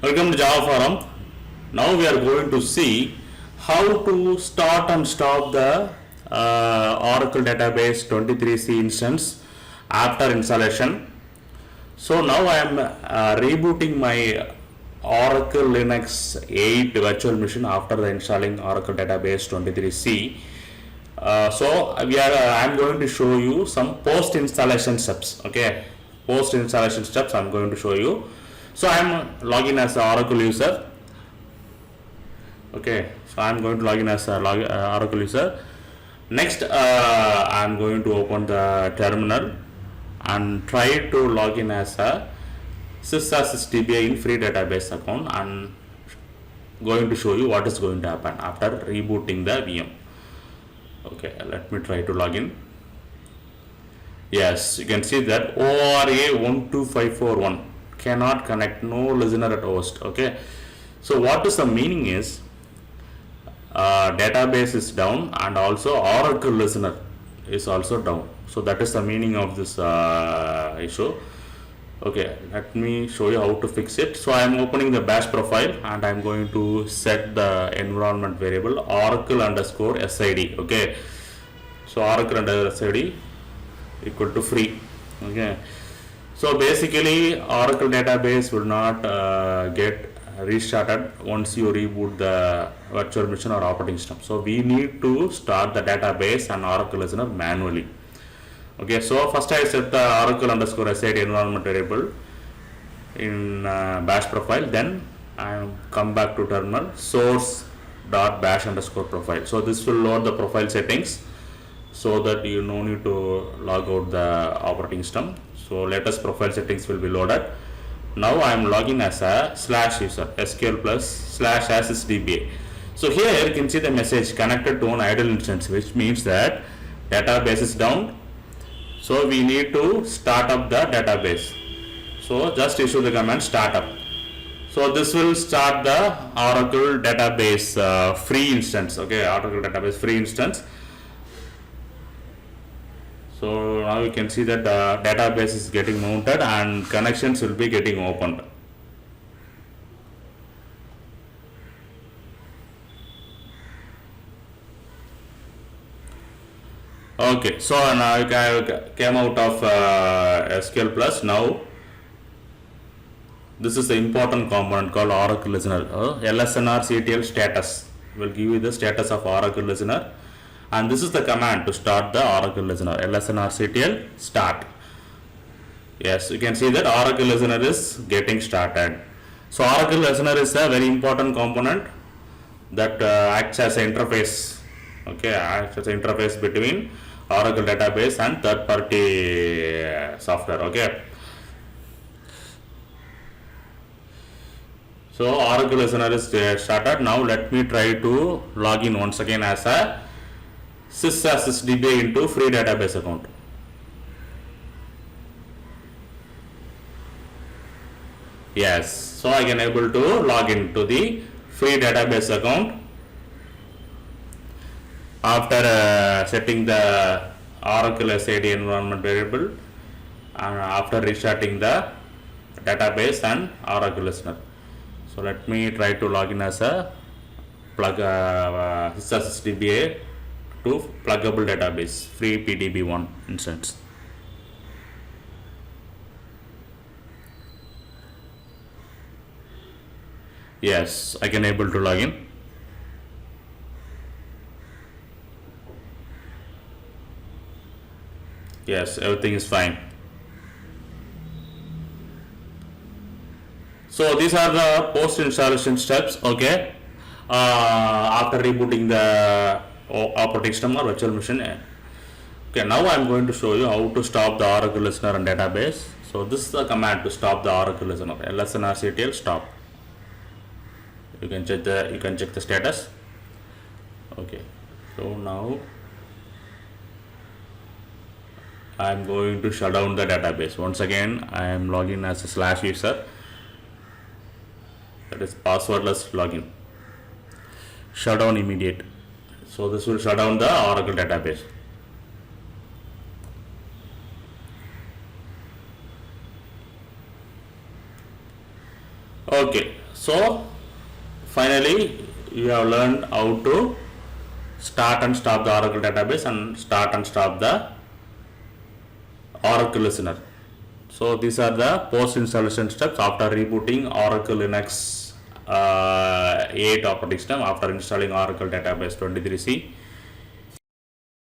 Welcome to Java Forum. Now we are going to see how to start and stop the Oracle Database 23C instance after installation. So now I am rebooting my Oracle Linux 8 virtual machine after installing Oracle Database 23C. I am going to show you some post installation steps. Okay, post installation steps I am going to show you. So I am logging as an Oracle user. Okay, so I am going to log in as a Oracle user. Next, I am going to open the terminal and try to log in as a sysdba in free database account, and going to show you what is going to happen after rebooting the VM. Okay, let me try to log in. Yes, you can see that ORA12541 cannot connect, no listener at host. Okay, so what is the meaning is database is down and also Oracle listener is also down. So that is the meaning of this issue. Okay, let me show you how to fix it. So I am opening the bash profile and I am going to set the environment variable Oracle underscore SID. Okay, so Oracle underscore SID equal to free. Okay, so basically Oracle database will not get restarted once you reboot the virtual machine or operating system. So we need to start the database and Oracle listener manually. Okay, so first I set the Oracle underscore SID environment variable in bash profile, then I come back to terminal source dot bash underscore profile. So this will load the profile settings so that you no need to log out the operating system. So latest profile settings will be loaded. Now I am logging as a /user SQL plus /assistdba. So here you can see the message connected to an idle instance, which means that database is down. So we need to start up the database. So just issue the command startup. So this will start the Oracle database free instance. Okay, Oracle database free instance. So now you can see that the database is getting mounted and connections will be getting opened. Okay, so now I came out of SQL plus. Now this is the important component called Oracle listener. LSNR CTL status will give you the status of Oracle listener. And this is the command to start the Oracle listener, LSNR CTL start. Yes, you can see that Oracle listener is getting started. So Oracle listener is a very important component that acts as an interface. Okay, acts as an interface between Oracle database and third party software. Okay, so Oracle listener is started. Now let me try to log in once again as a sysdba into free database account. Yes, so I can able to log into the free database account after setting the Oracle SID environment variable and after restarting the database and Oracle listener. So let me try to log in as a plug sysdba to pluggable database free PDB1 instance. Yes, I can able to log in. Yes, everything is fine. So these are the post installation steps. Okay, after rebooting the operating system or virtual machine. Okay, now I am going to show you how to stop the Oracle listener and database. So this is the command to stop the Oracle listener, LSNRCTL stop. You can check the status. Okay, so now I am going to shut down the database. Once again I am logging as a /user, that is passwordless login. Shut down immediate. So this will shut down the Oracle database. Okay. Okay, so finally you have learned how to start and stop the Oracle database and start and stop the Oracle listener. So these are the post installation steps after rebooting Oracle Linux 8 operating system after installing Oracle database 23c.